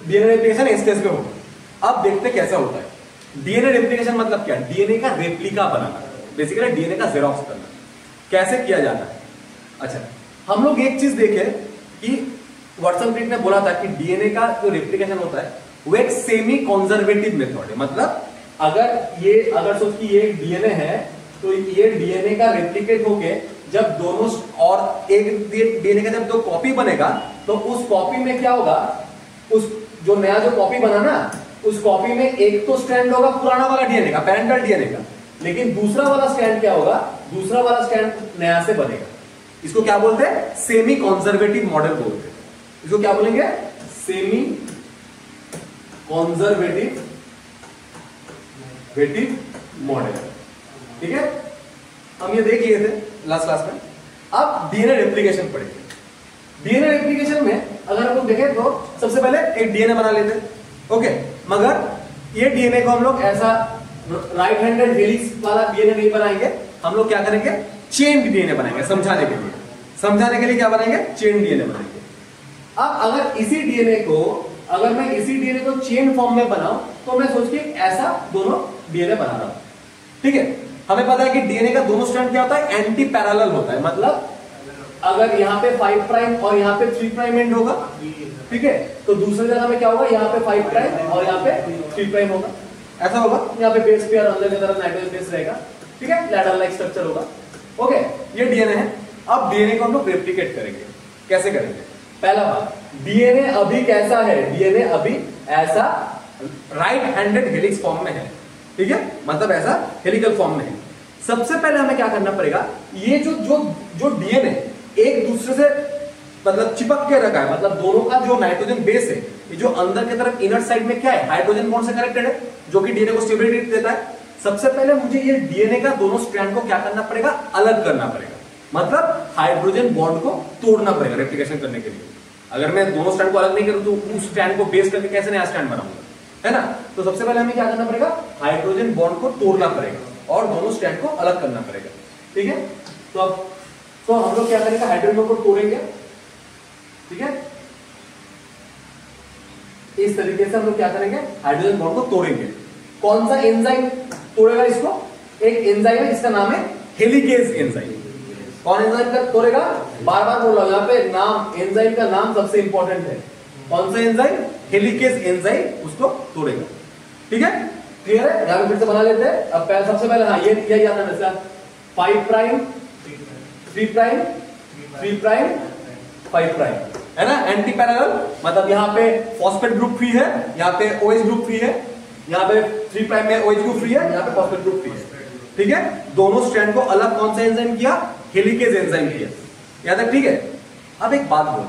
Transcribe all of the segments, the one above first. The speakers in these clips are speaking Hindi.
डीएनए रेप्लिकेशन इस स्टेज पे होगा। अब देखते कैसा होता है। डीएनए रेप्लिकेशन मतलब क्या? डीएनए का रेप्लिका बनाना, बेसिकली डीएनए का जेरॉक्स करना। कैसे किया जाता है? अच्छा, हम लोग एक चीज देखे कि वाटसन क्रिक ने बोला था कि डीएनए का जो रेप्लिकेशन होता है वो एक सेमी कंजर्वेटिव मेथड है। मतलब अगर सोच कि ये एक डीएनए है तो ये डीएनए का रेप्लिकेट होके जब दोनों और एक डीएनए का जब दो कॉपी बनेगा तो उस कॉपी में क्या होगा, उस जो नया जो कॉपी बना ना उस कॉपी में एक तो स्ट्रैंड होगा पुराना वाला डीएनए का, पैरेंटल डीएनए का, लेकिन दूसरा वाला स्ट्रैंड क्या होगा, दूसरा वाला स्ट्रैंड नया से बनेगा। इसको क्या बोलते हैं? सेमी कंजर्वेटिव मॉडल बोलते हैं। इसको क्या बोलेंगे? Semi conservative model. ठीक है, हम ये देख लिए थे लास्ट क्लास में। अब डीएनए रेप्लिकेशन पढ़ेंगे। डीएनए रेप्लिकेशन में अगर हम लोग देखें तो सबसे पहले एक डीएनए बना लेते हैं। ओके, मगर ये डीएनए को हम लोग ऐसा राइट हैंडेड हेलिक्स वाला डीएनए नहीं बनाएंगे। हम लोग क्या करेंगे? चेन डीएनए बनाएंगे। समझाने के लिए क्या बनाएंगे? चेन डीएनए बनाएंगे। अब अगर मैं इसी डीएनए को चेन फॉर्म में बनाऊं तो मैं सोच के ऐसा दोनों डीएनए बना रहा हूं। ठीक है, हमें पता है कि डीएनए का दोनों स्ट्रैंड क्या होता है? एंटी पैरेलल होता है। मतलब अगर यहाँ पे 5 प्राइम और यहाँ पे 3 प्राइम एंड होगा, ठीक है, तो दूसरी जगह में क्या होगा? यहाँ पे 5 प्राइम और यहाँ पे 3 प्राइम होगा। ऐसा होगा। यहाँ पे बेस पेयर अंदर की तरफ नाइट्रोजन बेस रहेगा। ठीक है, लैडर लाइक स्ट्रक्चर होगा। ओके, ये डीएनए है। अब डीएनए को हम लोग रेप्लिकेट करेंगे। कैसे करेंगे? पहला बात, डीएनए अभी कैसा है? डीएनए अभी ऐसा राइट हैंडेड हेलिक्स फॉर्म में है। ठीक है, मतलब ऐसा हेलिकल फॉर्म में है। सबसे पहले हमें क्या करना पड़ेगा? ये जो डीएनए एक दूसरे से मतलब चिपक के रखा है, मतलब दोनों का जो नाइट्रोजन बेस है, ये जो अंदर की तरफ इनर साइड में क्या है? हाइड्रोजन बॉन्ड से कनेक्टेड है, जो कि डीएनए को स्टेबिलिटी देता है। सबसे पहले मुझे ये डीएनए का दोनों स्ट्रैंड को क्या करना पड़ेगा? अलग करना पड़ेगा। मतलब हाइड्रोजन बॉन्ड को तोड़ना पड़ेगा रेप्लिकेशन करने के लिए। अगर मैं दोनों स्ट्रैंड को अलग नहीं करूं तो उस स्ट्रैंड को बेस करके कैसे नया स्ट्रैंड बनाऊंगा, है ना? तो सबसे पहले हमें क्या करना पड़ेगा? हाइड्रोजन बॉन्ड को तोड़ना पड़ेगा और दोनों स्ट्रैंड को अलग करना पड़ेगा। ठीक है, तो हम लोग क्या करेंगे? हाइड्रोजन बॉन्ड को तोड़ेंगे। ठीक है, इस तरीके से हम लोग क्या करेंगे? हाइड्रोजन बॉन्ड को तोड़ेंगे। कौन सा एंजाइम तोड़ेगा इसको? एक एंजाइम है, इसका नाम है हेलिकेज एंजाइम। कौन एंजाइम का तोड़ेगा? बार बार बोल रहा हूं, यहाँ पे नाम, एंजाइम का नाम सबसे इंपॉर्टेंट है। कौन सा एंजाइम? हेलिकेज एंजाइम उसको तोड़ेगा। ठीक है, क्लियर है? यहां फिर से बना लेते हैं। अब सबसे पहले हाँ ये याद रखना, 5 प्राइम 3 प्राइम 3 प्राइम 5 प्राइम, है ना? एंटी पैरेलल, मतलब यहाँ पे फॉस्फेट ग्रुप फ्री है, यहाँ पे OH ग्रुप फ्री है, यहाँ पे 3 प्राइम में OH ग्रुप फ्री है, यहाँ पे फॉस्फेट ग्रुप फ्री है। ठीक है, दोनों स्ट्रैंड को अलग कौन सा एंजाइम किया? हेलिकेज एंजाइम किया। याद है? ठीक है, अब एक बात बोल,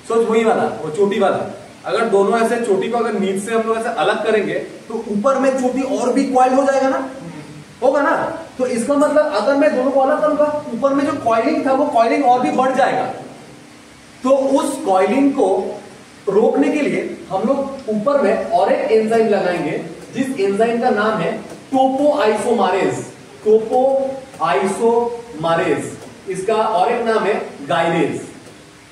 सोच वही वाला, वो चोटी वाला। अगर दोनों ऐसे चोटी को अगर नीचे से हम लोग ऐसे अलग करेंगे तो ऊपर में चोटी और भी कॉइल हो जाएगा ना, होगा ना? तो इसका मतलब अगर मैं दोनों को अलग करूंगा, ऊपर में जो कॉइलिंग था वो कॉइलिंग और भी बढ़ जाएगा। तो उस कॉइलिंग को रोकने के लिए हम लोग ऊपर में और एक एंजाइम लगाएंगे, जिस एंजाइम का नाम है टोपोआइसोमारेज। टोपोआइसोमारेज, इसका और एक नाम है गायरेज।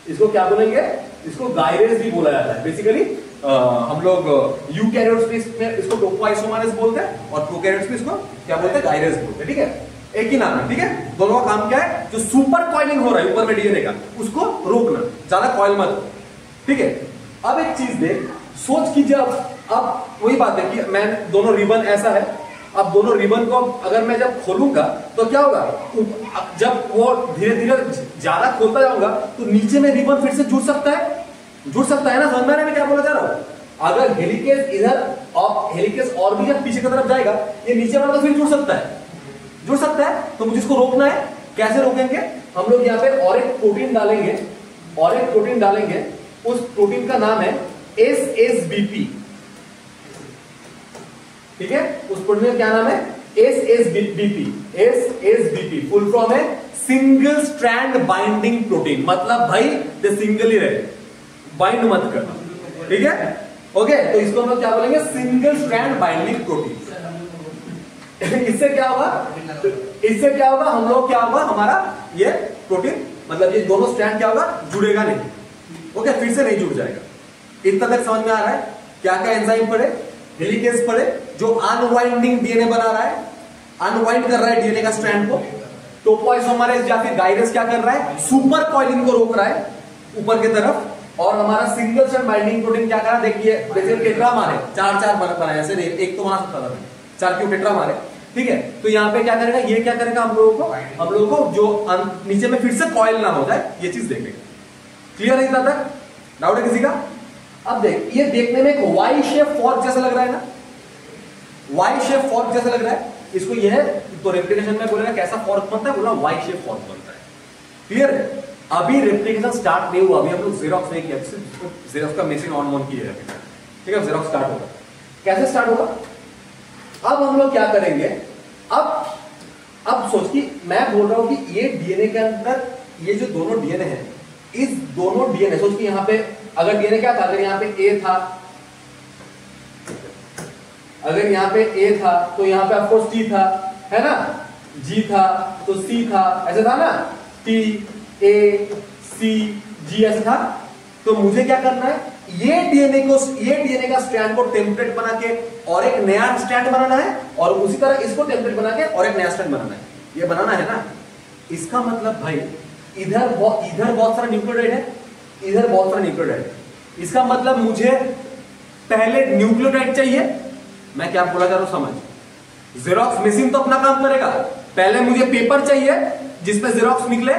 इसको क्या बोलेंगे? इसको गायरेज भी बोला जाता है। बेसिकली हम लोग यूकैरियोट्स में इसको टोपोआइसोमारेज बोलते हैं और प्रोकैरियोट्स में इसको क्या बोलते हैं? गायरेज बोलते हैं। ठीक है, एक ही नाम है। ठीक है, दोनों का काम क्या है? जो सुपर कॉइलिंग हो रहा है ऊपर में डीएनए का, उसको रोकना, ज्यादा कॉइल मत। ठीक है, अब एक चीज देख, सोच कि जब अब वही बात है कि मैं दोनों रिबन ऐसा है, अब दोनों रिबन को अगर मैं जब खोलूंगा तो क्या होगा? जब वो धीरे धीरे ज्यादा खोलता जाऊंगा तो नीचे में रिबन फिर से जुड़ सकता है ना? समझ में मैं क्या बोला जा रहा हूं? अगर हेलिकेज इधर और हेलिकेज और भी जब पीछे की तरफ जाएगा, ये नीचे वाला तो फिर जुड़ सकता है। तो मुझे इसको रोकना है। कैसे रोकेंगे? हम लोग यहाँ पे और एक प्रोटीन डालेंगे, उस प्रोटीन का नाम है SSBP। ठीक है, उस प्रोटीन का क्या नाम है? SSBP फुल फॉर्म है सिंगल स्ट्रैंड बाइंडिंग प्रोटीन। मतलब भाई ये सिंगल ही रहे, बाइंड मत करना। ठीक है, ओके, तो इसको हम लोग क्या बोलेंगे? Single strand binding protein. इससे क्या होगा? हम लोग क्या होगा? हमारा ये प्रोटीन, मतलब ये दोनों स्ट्रैंड क्या होगा? जुड़ेगा नहीं। ओके, फिर से नहीं जुड़ जाएगा। इतना तक समझ में आ रहा है? क्या क्या एंजाइम पढ़े, हेलिकेज पढ़े, जो अनवाइंडिंग डीएनए बना रहा है, अनवाइंड कर रहा है डीएनए का स्ट्रैंड को। टोपोइसोमरेज या फिर गाइडेंस क्या कर रहा है, सुपर कॉइलिंग को रोक रहा है ऊपर की तरफ। और हमारा सिंगल स्ट्रैंड बाइंडिंग प्रोटीन क्या कर रहा है, देखिए जैसे टेट्रामर है, चार चार बनाए, ऐसे नहीं एक तो बना सकता था, चार क्यों टेट्रामर है, ठीक है। तो यहाँ पे क्या करेगा, ये क्या करेगा, हम लोगों को जो नीचे में फिर से कॉइल ना हो जाए, ये चीज देखेगा। क्लियर है इतना तक? डाउट है किसी का? अब देख, ये देखने में एक वाई शेप फॉर्क जैसा लग रहा है ना, वाई शेप फॉर्क जैसा लग रहा है। इसको ये है तो रेप्लिकेशन में बोलेगा कैसा फॉर्क बनता है, बोला वाई शेप फॉर्क बनता है। क्लियर है? अभी रेप्लिकेशन स्टार्ट नहीं हुआ, अभी हम लोग जेरोक्स नहीं किया, जेरोक्स का मशीन ऑन किया है, ठीक है। जेरोक्स स्टार्ट होगा, कैसे स्टार्ट होगा? अब हम लोग क्या करेंगे, अब सोच कि मैं बोल रहा हूं कि ये डीएनए के अंदर ये जो दोनों डीएनए हैं, इस दोनों डीएनए, सोच कि यहां पे अगर डीएनए क्या था, अगर यहां पे ए था, अगर यहां पे ए था तो यहां पे ऑफकोर्स टी था, है ना, जी था तो सी था, ऐसे था ना, टी ए सी जी ऐसे था। तो मुझे क्या करना है, ये डीएनए का स्ट्रैंड को टेम्पलेट बना के और एक नया स्ट्रैंड बनाना है, और उसी तरह इसको टेम्पलेट बना के और एक नया स्ट्रैंड बनाना है। ये बनाना है ना, इसका मतलब भाई इधर बहुत सारा न्यूक्लियोटाइड है, इधर बहुत सारा न्यूक्लियोटाइड है। इसका मतलब मुझे पहले न्यूक्लियोटाइड चाहिए। मैं क्या बोला जा रहा हूं समझ? जेरोक्स मशीन तो अपना काम करेगा, पहले मुझे पेपर चाहिए जिसमें जेरोक्स निकले,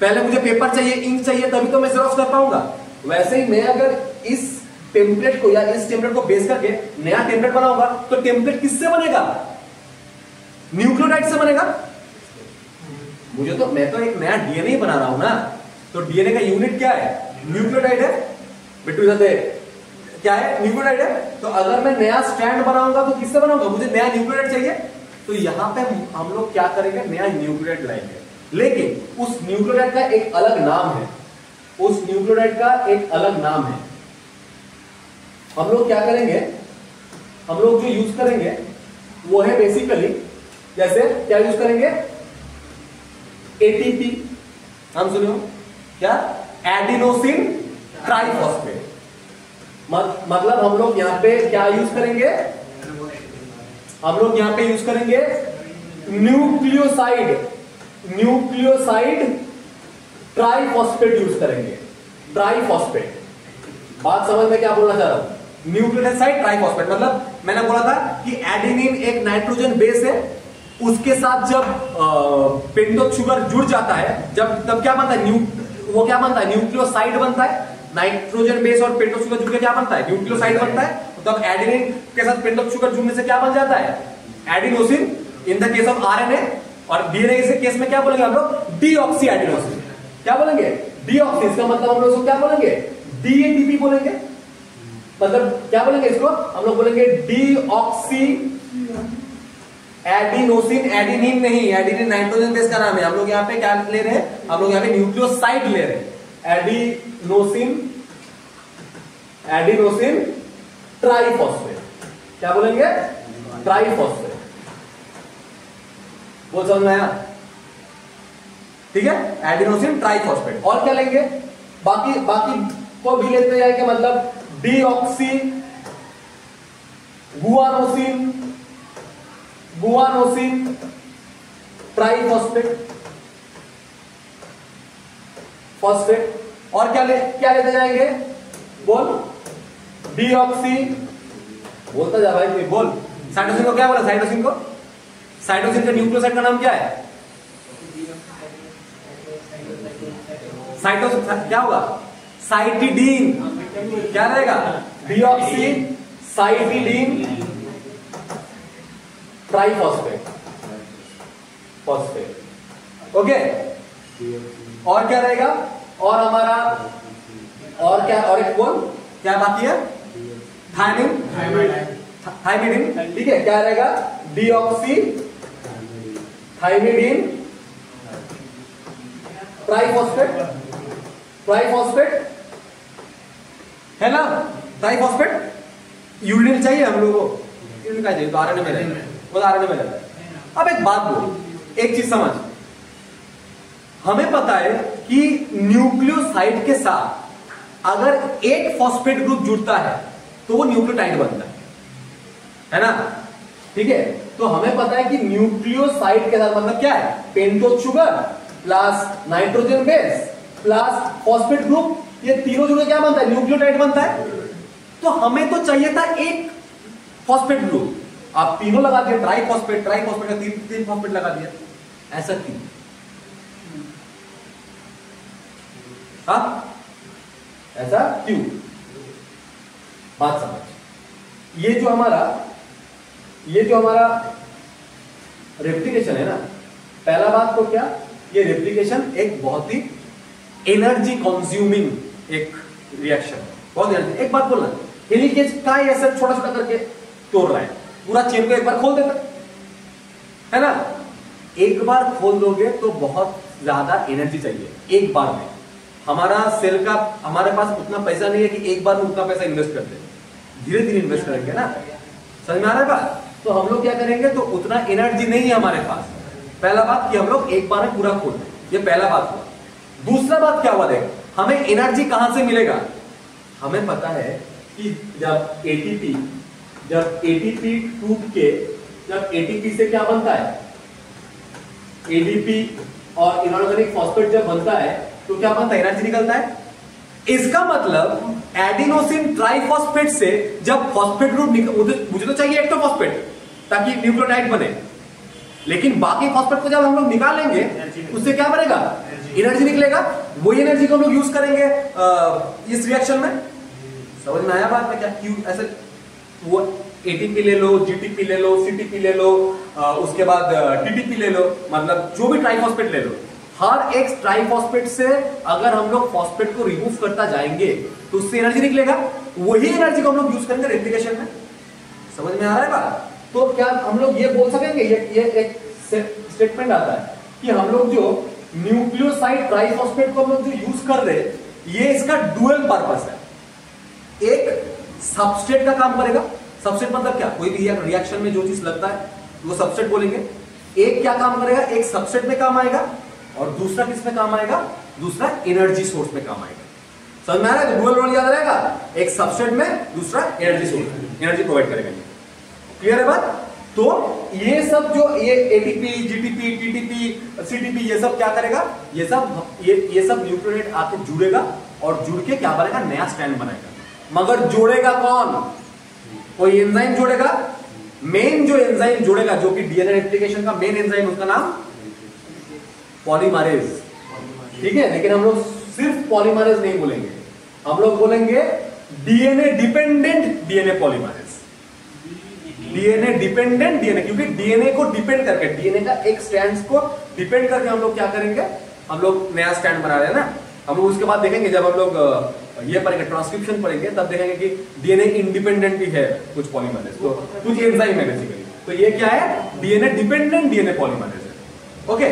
पहले मुझे पेपर चाहिए, इंक चाहिए, तभी तो मैं जेरोक्स कर पाऊंगा। वैसे ही मैं अगर इस टेम्पलेट को या इस टेम्पलेट को बेस करके नया टेम्पलेट बनाऊंगा, तो टेम्पलेट किससे बनेगा? न्यूक्लियोटाइड से बनेगा। मैं तो एक नया डीएनए बना रहा हूं ना, तो डीएनए का यूनिट क्या है? न्यूक्लियोटाइड है। बिट्टू जाते क्या है? न्यूक्लियोटाइड है। तो अगर मैं नया स्ट्रैंड बनाऊंगा तो किससे बनाऊंगा? मुझे नया न्यूक्लियोटाइड चाहिए। तो यहां पे हम लोग क्या करेंगे, नया न्यूक्लियोटाइड लाएंगे, लेकिन उस न्यूक्लियोटाइड का एक अलग नाम है, उस न्यूक्लियोटाइड का एक अलग नाम है। हम लोग क्या करेंगे, हम लोग जो यूज करेंगे वो है बेसिकली, जैसे क्या यूज करेंगे, एटीपी। हम सुनियो क्या? Adenosine triphosphate. मतलब हम लोग यहां पे क्या यूज करेंगे, हम लोग यहां पे यूज करेंगे न्यूक्लियोसाइड ट्राइफॉस्फेट यूज करेंगे। ट्राइफॉस्फेट, बात समझ में क्या बोलना चाह रहा हूं? न्यूक्लियोसाइड ट्राइफॉस्फेट मतलब मैंने बोला था कि एडेनिन एक नाइट्रोजन बेस है, उसके साथ जब पेंटोज शुगर जुड़ जाता है, तब क्या बनता है, वो क्या बनता है, न्यूक्लियोसाइड बनता है। नाइट्रोजन बेस और पेंटोज शुगर जुड़ के क्या बनता है, न्यूक्लियोसाइड बनता है। तब एडेनिन के साथ पेंटोज शुगर जुड़ने से क्या बन जाता है, adenosine in the case of RNA. और डीएनए के केस में क्या बोलेंगे हम लोग, डीऑक्सी एडिनोसिन। क्या बोलेंगे, डीऑक्सी। इसका मतलब हम लोग इसको क्या बोलेंगे, डीएटीपी बोलेंगे। मतलब क्या बोलेंगे इसको, हम लोग बोलेंगे डीऑक्सी एडिनोसिन। एडिनिन नहीं, एडिनिन नाइट्रोजन बेस का नाम है। हम लोग यहाँ पे क्या ले रहे हैं, हम लोग यहाँ पे न्यूक्लियोसाइड ले रहे हैं, एडिनोसिन ट्राइफॉस्फेट। क्या बोलेंगे, ट्राइफॉस्फेट। वो समझ में आया? ठीक है, एडिनोसिन ट्राइफॉस्फेट। और क्या लेंगे, बाकी को भी लेते जाएंगे, मतलब डीऑक्सी गुआनोसिन ट्राइफॉस्फेट फॉस्फेट। और क्या लेते जाएंगे, बोल, डीऑक्सी, बोलता जा भाई कोई, बोल। साइटोसिन को क्या बोला, साइटोसिन का न्यूक्लियोसाइड का नाम क्या है, साइटोसिन क्या होगा, साइटिडीन। क्या रहेगा, डीऑक्सी साइटिडीन ट्राइफॉस्फेट ओके। और क्या रहेगा, और हमारा और क्या, और एक बोल क्या बाकी है, थायमिडिन। ठीक है, क्या रहेगा, डीऑक्सी थायमिडिन ट्राइफॉस्फेट है ना। ट्राइफॉस्फेट यूरिन चाहिए हम लोगों को, यूरिन का चाहिए तो आरएनए में रहेगा, वो आरएनए में रहता है। अब एक बात बोल, एक चीज समझ, हमें पता है कि न्यूक्लियोसाइड के साथ अगर एक फॉस्फेट ग्रुप जुड़ता है तो वो न्यूक्लियोटाइड बनता है ना। ठीक है, तो हमें पता है कि न्यूक्लियोसाइड के साथ मतलब क्या है, pentose sugar plus nitrogen base plus phosphate group, ये तीनों जुड़े क्या बनता है, न्यूक्लियोटाइड बनता है। तो हमें तो चाहिए था एक फॉस्फेट ग्रुप, आप तीनों लगा दिए, ट्राइफॉस्फेट का तीन फॉस्फेट लगा दिया, ऐसा क्यों? हाँ, ऐसा क्यों? बात समझ, ये जो हमारा रेप्लिकेशन है ना, पहला बात तो क्या, ये रेप्लिकेशन एक बहुत ही एनर्जी कंज्यूमिंग एक रिएक्शन है, बहुत एनर्जी। एक बात बोलना, हेलिकेज का ऐसा छोटा छोटा करके तोड़ रहा है, पूरा चेन को एक बार खोल देता है ना, एक बार खोल दोगे तो बहुत ज्यादा एनर्जी चाहिए एक बार में। हमारा सेल का, हमारे पास उतना पैसा नहीं है कि एक बार में उतना पैसा इन्वेस्ट कर दे, धीरे धीरे इन्वेस्ट करेंगे ना, समझ में आ रहा है बात? तो हम लोग क्या करेंगे, तो उतना एनर्जी नहीं है हमारे पास। पहला बात कि हम लोग एक बार में पूरा खोल दें, ये पहला बात हुआ। दूसरा बात क्या हुआ, देख हमें एनर्जी कहां से मिलेगा, हमें पता है कि जब एटीपी टूट के, जब एटीपी से क्या बनता है, एडीपी और इनऑर्गेनिक फॉस्फेट जब बनता है तो क्या बनता है, एनर्जी निकलता है। इसका मतलब एडिनोसिन ट्राइफॉस्फेट से जब फॉस्फेट ग्रुप मुझे तो चाहिए एक तो फॉस्फेट ताकि न्यूक्लियोटाइड बने, लेकिन बाकी फॉस्फेट को जब हम लोग निकालेंगे उससे क्या बनेगा, एनर्जी निकलेगा। वही एनर्जी को हम लोग यूज करेंगे इस रिएक्शन में। समझ में आया बात में क्या, क्यों ऐसे? वो एटीपी ले लो, जीटीपी ले लो, सीटीपी ले लो, उसके बाद टीटीपी ले लो, मतलब जो भी ट्राइफॉस्फेट ले लो, हर एक ट्राइफॉस्फेट से अगर हम लोग फॉस्फेट को रिमूव करता जाएंगे तो उससे एनर्जी निकलेगा, वही एनर्जी को हम लोग यूज करेंगे रेप्लिकेशन में। समझ में आ रहा है बात? तो क्या हम लोग ये बोल सकेंगे, ये एक स्टेटमेंट आता है कि हम लोग जो न्यूक्लियोसाइड ट्राइफॉस्फेट को हम लोग जो यूज कर रहे हैं, ये इसका डुअल पर्पस है। एक सबस्ट्रेट का काम करेगा, सबस्ट्रेट मतलब क्या, कोई भी रिएक्शन में जो चीज लगता है वो सबस्ट्रेट बोलेंगे। एक क्या काम करेगा, एक सबस्ट्रेट में काम आएगा और दूसरा किस में काम आएगा, दूसरा एनर्जी सोर्स में काम आएगा। समझ में आ रहा है? डुअल रोल याद रहेगा, एक सबस्ट्रेट में, दूसरा एनर्जी सोर्स, एनर्जी प्रोवाइड करेगा। क्लियर है बात? तो ये सब जो ये एटीपी, जीटीपी, टीटीपी, सीटीपी, ये सब क्या करेगा, ये सब न्यूक्लियोटाइड आके जुड़ेगा और जुड़ के क्या बनेगा, नया स्ट्रैंड बनाएगा। मगर जोड़ेगा कौन, कोई एंजाइम जोड़ेगा, मेन जो एंजाइम जोड़ेगा, जो कि डीएनए रेप्लिकेशन का मेन एंजाइम, उसका नाम पॉलीमरेज। ठीक है, लेकिन हम लोग सिर्फ पॉलीमरेज नहीं बोलेंगे, हम लोग बोलेंगे DNA dependent DNA polymerase. DNA dependent DNA, क्योंकि डीएनए को डिपेंड करके, डीएनए का एक स्ट्रैंड को डिपेंड करके हम लोग क्या करेंगे, हम लोग नया स्ट्रैंड बना रहे हैं ना। हम लोग उसके बाद देखेंगे, जब हम लोग ये पढ़ेंगे, ट्रांसक्रिप्शन पढ़ेंगे, तब देखेंगे कि डीएनए इंडिपेंडेंट भी है कुछ पॉलीमरेज, तो कुछ एंजाइम है बेसिकली। तो ये क्या है, डीएनए डिपेंडेंट डीएनए पॉलीमरेज है। ओके,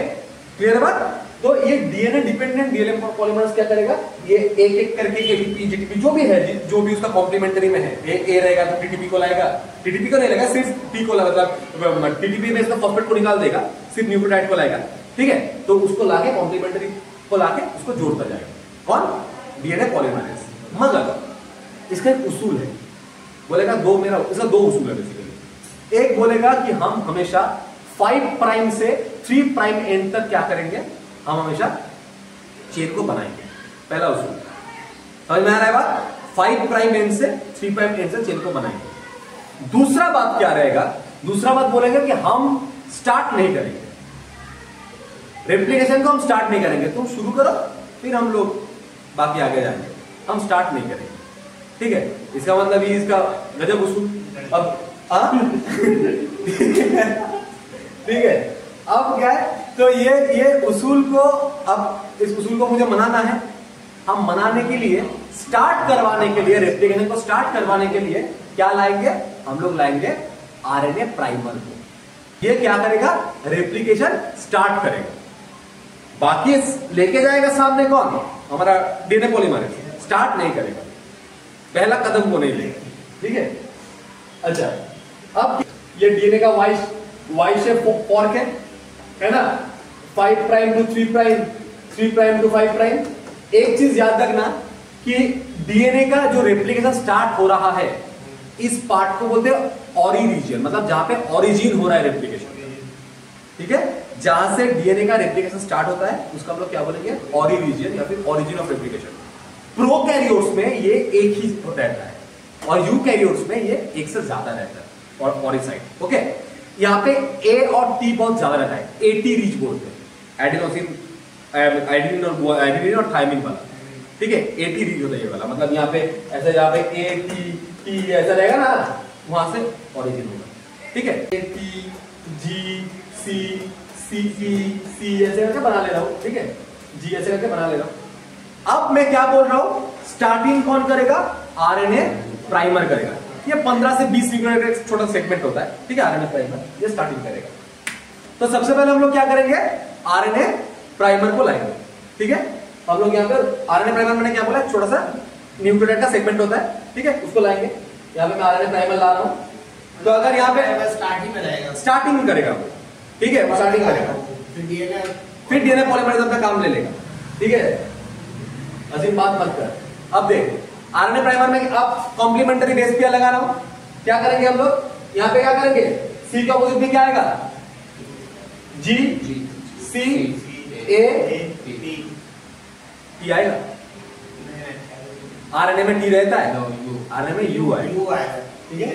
क्लियर है बात? तो ये डीएनए डिपेंडेंट डीएनए पॉलीमरेज क्या करेगा, ये एक एक करके एटीपी, जीटीपी जो भी है, जो भी उसका कॉम्प्लीमेंट्री में है, ए रहेगा तो टीटीपी को लाएगा, टीटीपी को नहीं लाएगा, सिर्फ टी को लाएगा, मतलब टीटीपी में इसका फॉस्फेट को निकाल देगा, सिर्फ न्यूक्लियोटाइड को लाएगा। ठीक है, तो उसको लाके कॉम्प्लीमेंट्री को लाके उसको जोड़ता जाएगा, कौन, डीएनए पॉलीमरेज। मगर इसका एक उसूल है, बोलेगा इसका दो उसूल है बेसिकली। एक बोलेगा कि हम हमेशा 5 प्राइम से 3 प्राइम एंड तक क्या करेंगे, हम हमेशा चेन को बनाएंगे, पहला उसूल। समझ में आ रहा है बात? 5 प्राइम एंड से 3 प्राइम एंड से चेन को बनाएंगे। दूसरा बात क्या रहेगा, दूसरा बात बोलेगा कि हम स्टार्ट नहीं करेंगे रेप्लिकेशन को, हम स्टार्ट नहीं करेंगे, तुम शुरू करो फिर हम लोग बाकी आगे जाएंगे, हम स्टार्ट नहीं करेंगे। ठीक है, इसका मतलब ये इसका गजब उसूल। अब ठीक है, अब क्या है, तो ये उसूल को, अब इस उसूल को मुझे मनाना है। हम मनाने के लिए, स्टार्ट करवाने के लिए, रेप्लिकेशन को स्टार्ट करवाने के लिए क्या लाएंगे, हम लोग लाएंगे आरएनए प्राइमर को। ये क्या करेगा, रेप्लिकेशन स्टार्ट करेगा, बाकी लेके जाएगा सामने कौन, हमारा डीएनए पॉलीमरेज, स्टार्ट नहीं करेगा, पहला कदम को नहीं लेगा। ठीक है, अच्छा, अब ये डीएनए का वाई शेप फॉर्क है ना, 5 prime to 3 prime, 3 prime to 5 prime. एक चीज याद रखना कि डीएनए का जो रेप्लिकेशन स्टार्ट हो रहा है, इस पार्ट को बोलते हैं ऑरी रीजन, मतलब जहां पे ओरिजिन हो रहा है रेप्लिकेशन, ठीक है, जहां से डीएनए का रेप्लिकेशन स्टार्ट होता है उसका हम लोग क्या बोलेंगे, ऑरी रीजन या फिर ओरिजिन ऑफ रेप्लिकेशन। प्रोकैरियोट्स में ये एक ही रहता है और यूकैरियोट्स में ये एक से ज्यादा रहता है और ऑरी साइट। ओके, यहाँ पे ए और टी बहुत ज्यादा रहता है, एटी रीच बोलते हैं, एडेनिन और थायमिन वाला, ठीक है, एटी रीच होता है ये वाला, मतलब यहाँ पे ऐसे, यहाँ पे ए टी ऐसा रहेगा ना, वहां से ओरिजिन होगा, ठीक है, ए टी जी सी सी ई सी ऐसे करके बना ले रहा हूं, ठीक है, जी ऐसे करके बना ले रहा हूं। अब मैं क्या बोल रहा हूं, स्टार्टिंग कौन करेगा, आरएनए प्राइमर करेगा। ये 15 से 20 मिनट का एक छोटा सेगमेंट होता है, ठीक है, आरएनए प्राइमर ये स्टार्टिंग करेगा। तो सबसे पहले हम लोग क्या करेंगे, आरएनए प्राइमर को लाएंगे, ठीक है, हम लोग यहाँ पे आरएनए प्राइमर मैंने क्या बोला, छोटा सा न्यूक्लियोटाइड का सेगमेंट होता है, ठीक है, उसको लाएंगे। यहाँ पे मैं आरएनए प्राइमर ला रहा हूं, तो अगर यहाँ पे स्टार्टिंग में रहेगा, स्टार्टिंग में करेगा, ठीक है, स्टार्टिंग करेगा, फिर डीएनए पॉलीमराइजेशन का काम ले लेगा, ठीक है, अजीम बात मत कर। अब देख, आरएनए प्राइमर में अब कॉम्प्लीमेंट्री बेस पेयर लगा रहा हूं, क्या करेंगे हम लोग, यहाँ पे क्या करेंगे, सी के अपोजिट में क्या आएगा, जी सी ए टी आएगा, आरएनए में टी रहता है, आरएनए में यू आएगा, ठीक है,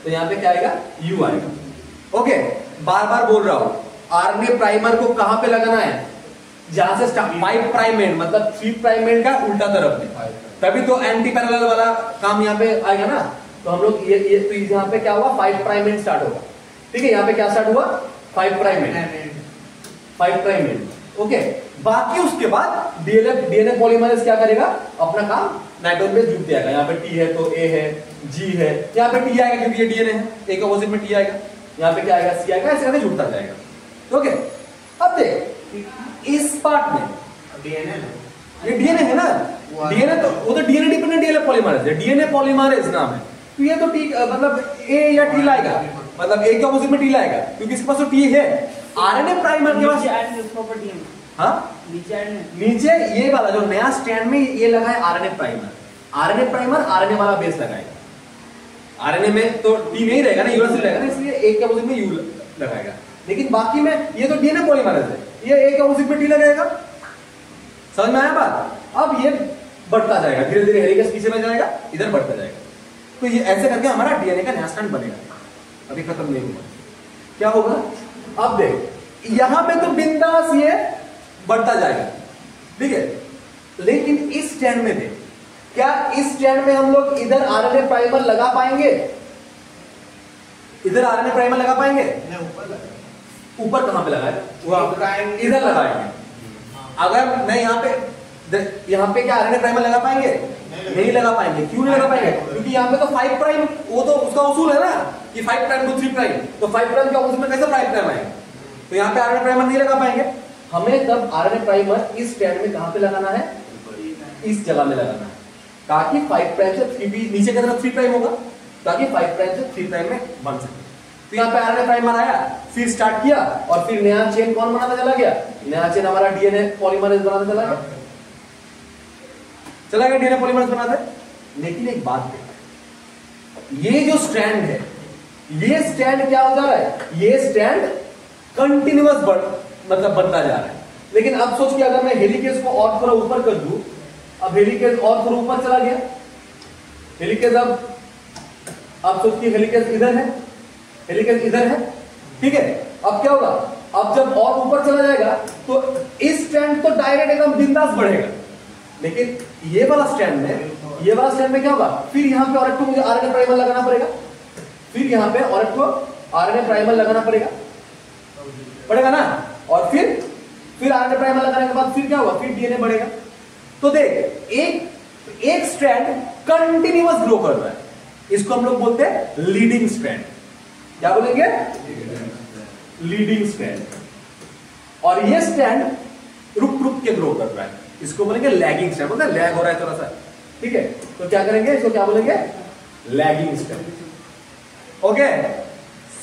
तो यहाँ पे क्या आएगा, यू आएगा। ओके, बार बार बोल रहा हूं, आरएनए प्राइमर को कहां पे लगाना है, जहां से 5 प्राइम एंड मतलब 3 प्राइम एंड का उल्टा तरफ में, तभी तो एंटी पैरेलल वाला काम यहाँ पे आएगा ना। तो हम लोग ये तो यहाँ पे क्या हुआ, 5 प्राइम एंड स्टार्ट होगा, ठीक है, यहाँ पे क्या स्टार्ट हुआ, 5 prime and, 5 prime and. Okay, बाकी उसके बाद डीएनए पॉलीमरेज क्या करेगा, अपना काम नाइट्रोजन बेस जुड़ जाएगा। यहाँ पे टी है तो ए है, जी है, यहाँ पे टी आएगा क्योंकि ये डीएनए है, ए के अपोजिट में टी आएगा, यहाँ पे क्या आएगा, सी आएगा, ऐसे करके जुड़ता जाएगा। ओके, अब देख इस पार्ट में ये डीएनए है ना, डीएनए तो वो तो डीएनए डिपेंडेंट डीएनए पॉलीमरेज है, डीएनए पॉलीमरेज नाम है, तो ये तो टी मतलब ए या टी लाएगा, मतलब ए के अपोजिट में टी लाएगा क्योंकि इसके पास तो टी है। आरएनए प्राइमर के पास हाँ नीचे ये वाला जो नया स्टैंड में ये लगा है RNA primer, RNA primer RNA वाला बेस लगाएगा। आरएनए में तो टी नहीं रहेगा ना, यूरासिल रहेगा ना, इसलिए ए के अपोजिट में यू लगाएगा, लेकिन बाकी में ये तो डीएनए पॉलीमरेज है, ये ए के अपोजिट में टी लगाएगा। समझ में आया बात? अब ये बढ़ता जाएगा धीरे धीरे, हेलिकेज पीछे में जाएगा, इधर बढ़ता जाएगा, तो ये ऐसे करके हमारा डीएनए का नया स्टैंड बनेगा। अभी खत्म नहीं हुआ, क्या होगा, अब देख यहां पे तो बिंदास ये बढ़ता जाएगा, ठीक है, लेकिन इस स्टैंड में देख, क्या इस स्टैंड में हम लोग इधर आरएनए प्राइमर लगा पाएंगे, इधर आरएनए प्राइमर लगा पाएंगे, ऊपर कहां पे लगाए, इधर लगाएंगे। अगर मैं यहाँ पे क्या आरएनए प्राइमर लगा पाएंगे, नहीं लगा पाएंगे। क्यों नहीं लगा पाएंगे, क्योंकि यहाँ पे तो 5 प्राइम, वो तो उसका उसूल है ना कि 5 प्राइम टू 3 प्राइम, तो 5 प्राइम के अपोजिट में कैसे 5 प्राइम आएंगे, तो यहाँ पे आरएनए प्राइमर नहीं लगा पाएंगे। हमें तब आरएनए प्राइमर इस स्टैंड में कहां पे लगाना है, इस जगह में लगाना है, ताकि 5 प्राइम से 3 नीचे की तरफ 3 प्राइम होगा, ताकि 5 प्राइम से 3 प्राइम में बन सके। तो यहाँ पे आरएनए प्राइमर आया, फिर स्टार्ट किया, और फिर नया चेन कौन बनाता चला गया, नया चेन हमारा डीएनए पॉलीमरेज बनाता चला गया डीएनए पॉलीमरेज बनाते। लेकिन एक बात देख, ये जो स्ट्रैंड है, ये स्ट्रैंड क्या हो जा रहा है, ये स्ट्रैंड कंटिन्यूअस मतलब बनता जा रहा है। लेकिन अब सोच कि अगर मैं हेलिकेज को और थोड़ा ऊपर कर दूं, अब हेलिकेज और थोड़ा ऊपर चला गया, हेलिकेज अब सोच कि हेलिकेज इधर है, हेलिकेज इधर है, ठीक है, अब क्या होगा, अब जब और ऊपर चला जाएगा तो इस स्ट्रैंड तो डायरेक्ट एकदम बिंदास बढ़ेगा, लेकिन ये वाला स्ट्रैंड में क्या होगा, फिर यहाँ पे और एक मुझे आरएनए प्राइमर लगाना पड़ेगा, फिर यहाँ पे और एक आरएनए प्राइमर लगाना पड़ेगा ना, और फिर आरएनए प्राइमर लगाने के बाद फिर क्या होगा, फिर डीएनए बढ़ेगा। तो देख एक स्ट्रैंड कंटिन्यूअस ग्रो कर रहा है, इसको हम लोग बोलते हैं लीडिंग स्ट्रैंड। क्या बोलेंगे, लीडिंग स्ट्रैंड। और ये स्ट्रैंड रुक रुक के ग्रो कर रहा है, इसको बोलेंगे लैगिंग स्ट्रैंड, बोलते हैं लैग हो रहा है थोड़ा सा, ठीक है, तो क्या करेंगे, इसको क्या बोलेंगे, लैगिंग स्ट्रैंड। ओके,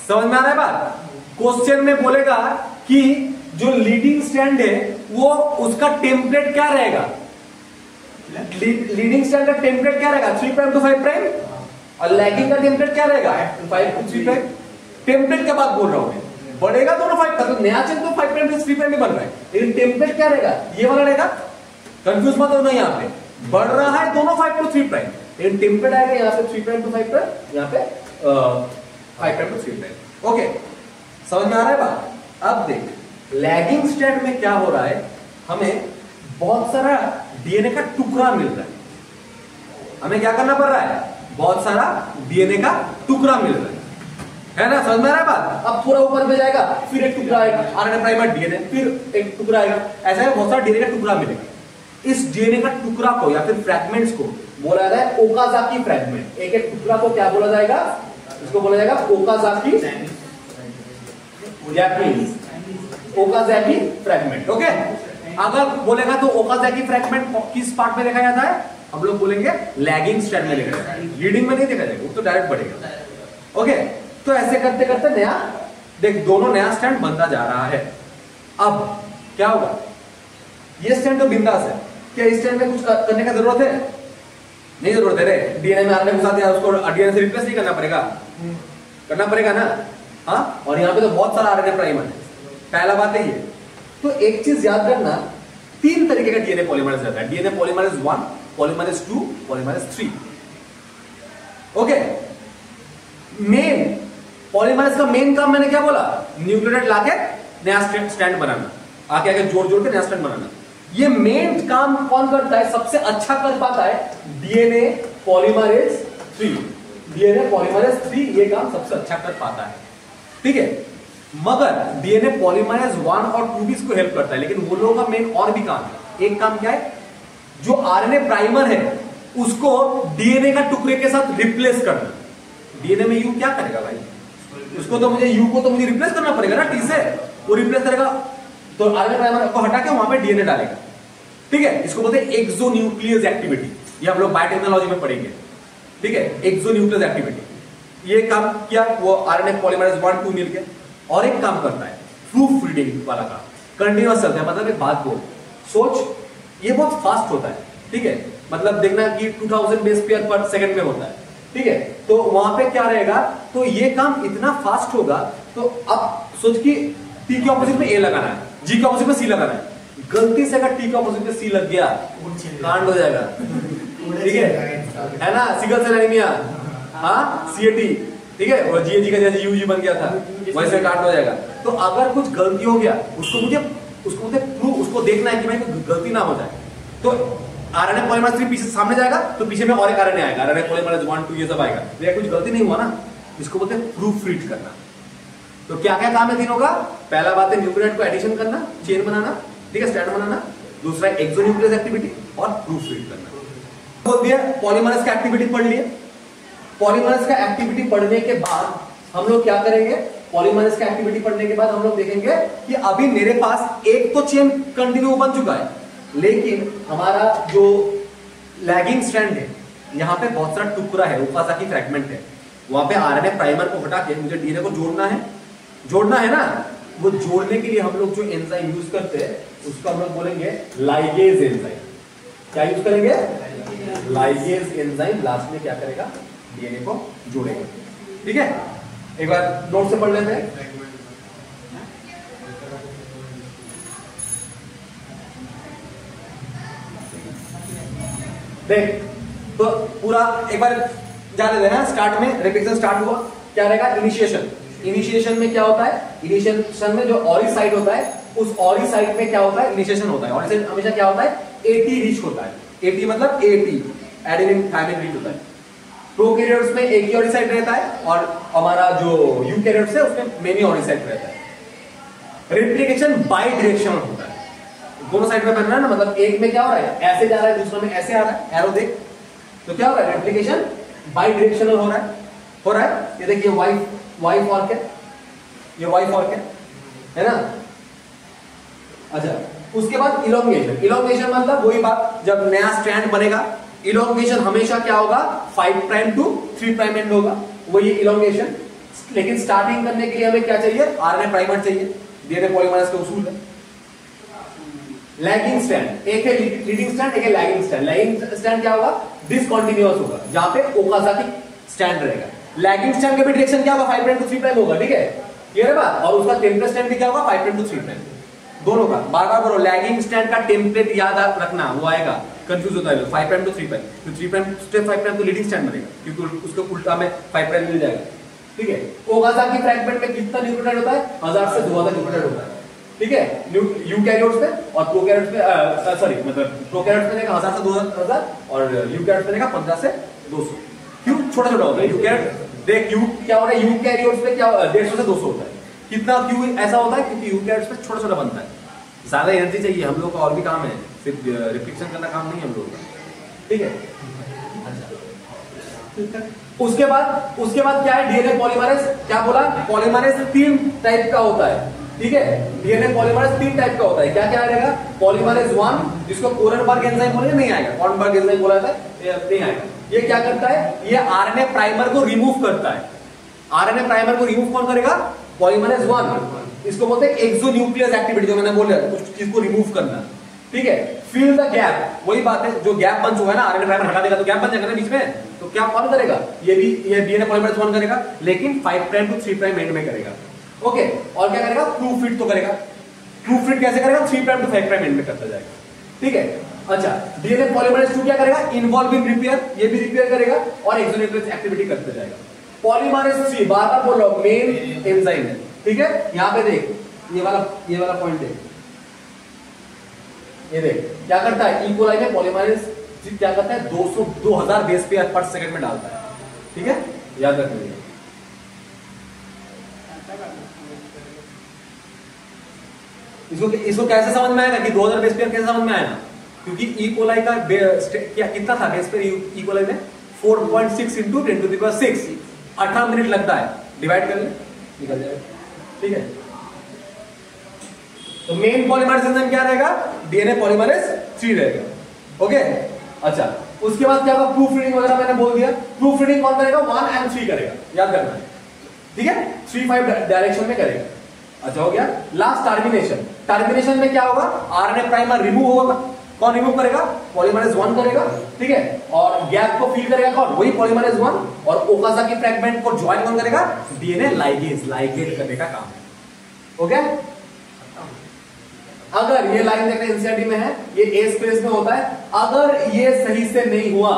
समझ में आ रहा है बात? क्वेश्चन में बोलेगा कि जो लीडिंग स्ट्रैंड है वो उसका टेम्पलेट क्या रहेगा, लीडिंग स्ट्रैंड का टेम्पलेट क्या रहेगा 3 प्राइम टू 5 प्राइम, और लैगिंग का टेम्पलेट क्या रहेगा 5 टू 3 प्राइम। टेम्पलेट क्या बात बोल रहा हूं मैं, बढ़ेगा दोनों 5 का, तो नया चेन तो 5 प्राइम से 3 प्राइम में बन रहा है, लेकिन टेम्पलेट क्या रहेगा ये वाला रहेगा। कंफ्यूज मत होना, यहाँ पे बढ़ रहा है दोनों 5 टू 3 प्राइम, लेकिन टेम्पलेट आएगा यहाँ पे 3 प्राइम टू 5 प्राइम, यहाँ पे 5 प्राइम टू 3 प्राइम। ओके, समझ में आ रहा है बात। अब देख लैगिंग स्ट्रैंड में क्या हो रहा है, हमें बहुत सारा डीएनए का टुकड़ा मिल रहा है। हमें क्या करना पड़ रहा है, बहुत सारा डीएनए का टुकड़ा मिल रहा है ना, समझ में आ रहा है बात। अब थोड़ा ऊपर में जाएगा, फिर एक टुकड़ा आएगा आरएनए प्राइमर डीएनए, फिर एक टुकड़ा आएगा, ऐसा है बहुत सारा डीएनए का टुकड़ा मिलेगा। इस डीएनए का टुकड़ा को या फिर फ्रैगमेंट्स को बोला जाता है ओकाजाकी फ्रैगमेंट। एक एक टुकड़ा को क्या बोला जाएगा, इसको बोला जाएगा ओकाजाकी ओकाजाकी फ्रैगमेंट। ओके, अगर बोलेगा तो ओकाजाकी फ्रैगमेंट किस पार्ट में देखा जाता है, हम लोग बोलेंगे लैगिंग स्ट्रैंड में देखा जाता है, लीडिंग में नहीं देखा जाएगा, वो तो डायरेक्ट बढ़ेगा। ओके, तो ऐसे करते करते नया देख दोनों नया स्ट्रैंड बनता जा रहा है। अब क्या होगा, ये स्ट्रैंड तो बिंदास है, क्या इस स्ट्रैंड में कुछ करने का जरूरत है, नहीं जरूरत है रे। डीएनए में आरएनए घुसा दिया, उसको डीएनए से रिप्लेस नहीं करना पड़ेगा, करना पड़ेगा ना। हाँ, और यहाँ पे तो बहुत सारा आरएनए प्राइमर है, पहला बात है ये। तो एक चीज याद रखना, 3 तरीके का डीएनए पॉलीमरेज रहता है, DNA polymerase 1, polymerase 2, polymerase 3। Okay, main polymerase का मेन काम मैंने क्या बोला, न्यूक्लियोटाइड लाके नया स्ट्रैंड बनाना, आके आके जोड़ जोड़ के नया स्ट्रैंड बनाना। ये मेन काम कौन करता है, सबसे अच्छा कर पाता है डीएनए पॉलीमरेज 3। डीएनए पॉलीमरेज 3 ये काम सबसे अच्छा कर पाता है, ठीक है। मगर डीएनए पॉलीमरेज 1 और 2 भी इसको हेल्प करता है, लेकिन वो लोगों का मेन और भी काम है। एक काम क्या है, जो आरएनए प्राइमर है उसको डीएनए का टुकड़े के साथ रिप्लेस करना। डीएनए में यू क्या करेगा भाई, उसको तो मुझे यू को तो मुझे रिप्लेस करना पड़ेगा ना, टी से वो रिप्लेस करेगा, तो आरएनए प्राइमर को हटा के वहां पे डीएनए डालेगा, ठीक है। इसको बोलते हैं एक्सोन्यूक्लियस एक्टिविटी, ये हम लोग बायोटेक्नोलॉजी में पढ़ेंगे, ठीक है। एक्सोन्यूक्लियस एक्टिविटी ये काम किया वो आरएनए पॉलीमरेज 1 2 मिलके, और एक काम करता है प्रूफ रीडिंग वाला काम, कंटिन्यूअस चलता है। मतलब एक बात बोल, सोच ये बहुत फास्ट होता है, ठीक है। मतलब देखना कि 2000 बेस पेयर पर सेकंड में होता है, ठीक है। तो वहां पे क्या रहेगा, तो ये काम इतना फास्ट होगा, तो अब सोच कि टी के ऑपोजिट में ए लगाना है, जी के ऑपोजिट में सी लगाना है, गलती से अगर टी के ऑपोजिट में सी लग गया कांड हो जाएगा, ठीक है ना। सिकल सेल एनीमिया, हाँ सीएटी, ठीक है, और जीएजी का जैसे यूजी बन गया था वैसे कांड हो जाएगा। तो अगर कुछ गलती हो गया उसको प्रूव, उसको देखना है कि भाई गलती ना हो जाए, तो आरएनए पॉलीमरेज 3 पीछे सामने जाएगा, तो पीछे में और एक आरएनए आएगा, आरएनए पॉलीमरेज 1 2 ये सब आएगा, तो कुछ गलती नहीं हुआ ना, इसको बोलते हैं प्रूफ रीड करना। तो क्या क्या काम है तीनों का, पहला बात है न्यूक्लियोटाइड को एडिशन करना, चेन बनाना, ठीक है, स्ट्रैंड बनाना, दूसरा एक्सोन्यूक्लियस एक्टिविटी और प्रूफ रीड करना। बोल दिया पॉलीमरेज का एक्टिविटी पढ़ लिए। पॉलीमरेज का एक्टिविटी पढ़ने के बाद हम लोग क्या करेंगे, पॉलीमरेज का एक्टिविटी पढ़ने के बाद हम लोग देखेंगे कि अभी मेरे पास एक तो चेन कंटिन्यू बन चुका है, लेकिन हमारा जो लैगिंग स्ट्रैंड है यहाँ पे बहुत सारा टुकड़ा है, ओकाजाकी फ्रैगमेंट है, वहां पे आरएनए प्राइमर को हटा के मुझे डीएनए को जोड़ना है ना। वो जोड़ने के लिए हम लोग जो एंजाइम यूज करते हैं उसको हम लोग बोलेंगे लाइगेज एंजाइम। क्या यूज करेंगे, लाइगेज एंजाइम लास्ट में क्या करेगा, डीएनए को जोड़ेगा, ठीक है। एक बार नोट से पढ़ लेते हैं। देख तो पूरा एक बार जान लेते हैं। स्टार्ट में रेप्लिकेशन स्टार्ट हुआ, क्या रहेगा, इनिशिएशन। इनिशिएशन में क्या होता है, इनिशिएशन में जो ऑरी साइट होता है उस ऑरी साइट में क्या होता है, इनिशिएशन होता है। ऑरी साइट हमेशा क्या होता है, एटी रिच होता है। एटी मतलब एटी एडेनिन थायमिन रिच होता है। प्रोकैरियोट्स में एक ही ऑरी साइट रहता है और हमारा जो यूकैरियोट्स है उसमें मेनी ऑरी साइट रहता है। रेप्लिकेशन बाई डायरेक्शनल होता है, दोनों साइड में बनना है ना, मतलब एक में क्या हो रहा है, ऐसे जा रहा है, दूसरे में ऐसे आ रहा है, एरो देख, तो क्या हो रहा है, रेप्लिकेशन बाई डायरेक्शनल हो रहा है। ये देखिए वाई फॉर्क है, ये वाई फॉर्क है ना। अच्छा, उसके बाद इलोंगेशन। इलोंगेशन मतलब वही बात, जब नया स्ट्रैंड बनेगा, इलोंगेशन हमेशा क्या होगा, 5 प्राइम टू 3 प्राइम एंड होगा, वही इलोंगेशन। लेकिन स्टार्टिंग करने के लिए हमें क्या चाहिए, आरएनए प्राइमर चाहिए, डीएनए पॉलीमरेज का उसूल है। लैगिंग स्टैंड, एक है लीडिंग स्टैंड, एक है लैगिंग स्टैंड। लैगिंग स्टैंड क्या होगा, डिसकंटिन्यूअस होगा, जहां पे ओकाजाकी स्टैंड रहेगा। लैगिंग स्टैंड का भी डायरेक्शन क्या होगा, 5'3' होगा, ठीक है, क्लियर है बात। और उसका टेम्पलेट स्टैंड भी क्या होगा, 5'3', दोनों का। बार बार बोलो, लैगिंग स्टैंड का टेम्पलेट याद रखना, वो आएगा, कंफ्यूज होता है 5' to 3', तो 3' से 5' तो लीडिंग स्टैंड बनेगा, क्योंकि उसको उल्टा में 5' मिल जाएगा, ठीक है। ओकाजाकी फ्रैगमेंट में कितना न्यूक्लियोटाइड होता है, 1000 से 2000 न्यूक्लियोटाइड होता है, ठीक है, यूकैरियोट्स में। और प्रोकैरियोट्स में सॉरी मतलब प्रोकैरियोट्स में देगा 1000 से 2000 और यूकैरियोट्स में देगा 15 से 200। क्यों, छोटा छोटा होता है यूकैरियोट। देख यू क्या हो रहा है, यूकैरियोट्स में क्या 150 से 200 होता है। कितना क्यों ऐसा होता है, क्योंकि यूकैरियोट्स में छोटा छोटा बनता है, ज्यादा एनर्जी चाहिए। हम लोग का और भी काम है, सिर्फ रिफ्लेक्शन करना काम नहीं है हम लोग का, ठीक है। उसके बाद क्या है, डीएनए पॉलीमरेज। क्या बोला, पॉलीमरेज 3 टाइप का होता है, ठीक है। डीएनए पॉलीमरेज 3 टाइप का होता है। क्या क्या रहेगा, पॉलीमरेज 1 जिसको कोरनबर्ग एंजाइम बोलेंगे, नहीं आएगा, कोरनबर्ग एंजाइम बोला जाता है, नहीं आएगा। ये क्या करता है, ये आरएनए प्राइमर को रिमूव करता है। आरएनए प्राइमर को रिमूव कौन करेगा, पॉलीमरेज 1। इसको बोलते हैं एक्सोन्यूक्लियस एक्टिविटी, जो मैंने बोला कुछ चीज को रिमूव करना, ठीक है। फिल द गैप, वही बात है, जो गैप बन चुका है ना, आरएनए प्राइमर हटा देगा तो गैप बन जाएगा ना बीच में, तो क्या कौन करेगा, ये भी, ये डीएनए पॉलीमरेज 1 करेगा, लेकिन 5' to 3' एंड में करेगा, ओके। और क्या करेगा, प्रूफ फिट तो करेगा। प्रूफ फिट कैसे करेगा, 3' to 5' एंड में करता जाएगा, ठीक है। अच्छा, डीएनए पॉलीमरेज 2 क्या करेगा, इन्वॉल्व इन रिपेयर, ये भी रिपेयर करेगा और एक्सोन्यूक्लियस एक्टिविटी करता जाएगा। पॉलीमरेज 3 बार बार बोल रहा हूं, मेन एंजाइम है, ठीक है। यहां पे देख, ये वाला पॉइंट है, ये देख क्या करता है, ई कोलाई में पॉलीमरेज क्या करता है, 2000 बेस पेयर पर सेकंड में डालता है, ठीक है, याद रखना। इसको कैसे समझ में आएगा कि 2000 बेस पेयर कैसे समझ में आएगा, क्योंकि ई कोलाई का क्या कितना था बेस पेयर ई कोलाई में, 4.6 इंटू 10⁶, 18 मिनट लगता है, डिवाइड कर ले निकल जाएगा, ठीक है। तो मेन पॉलीमरेज एंजाइम क्या रहेगा, डीएनए पॉलीमरेज 3 रहेगा, ओके। अच्छा, उसके बाद क्या होगा, प्रूफ रीडिंग वगैरह मैंने बोल दिया। प्रूफ रीडिंग कौन करेगा, 1 and 3 करेगा, याद रखना है, ठीक है, 3-5 डायरेक्शन में करेगा। अच्छा हो गया। लास्ट टर्मिनेशन, टर्मिनेशन में क्या होगा, आरएनए प्राइमर रिमूव होगा, कौन रिमूव करेगा, पॉलीमरेज 1 करेगा, ठीक है। और गैप को फिल करेगा कौन, वही पॉलीमरेज 1। और ओकाजाकी फ्रैगमेंट को ज्वाइन कौन करेगा, डीएनए लाइगेज करने का काम है, ओके। अगर ये लाइन देखते हैं एनसीईआरटी में है, ये ए स्पेस में होता है, अगर ये सही से नहीं हुआ,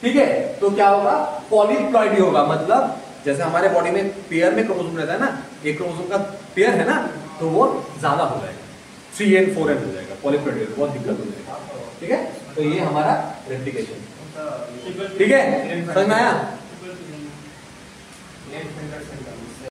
ठीक है, तो क्या होगा, पॉलीप्लॉइडी होगा। मतलब जैसे हमारे बॉडी में पेयर में क्रोमोसोम रहता है ना, एक क्रोमोसोम का पेयर है ना, तो वो ज्यादा हो जाएगा, 3n 4n हो जाएगा, पॉलीप्लॉइडी बहुत दिक्कत हो जाएगा, ठीक है। तो ये हमारा रेप्लिकेशन, ठीक है, समझ में आया।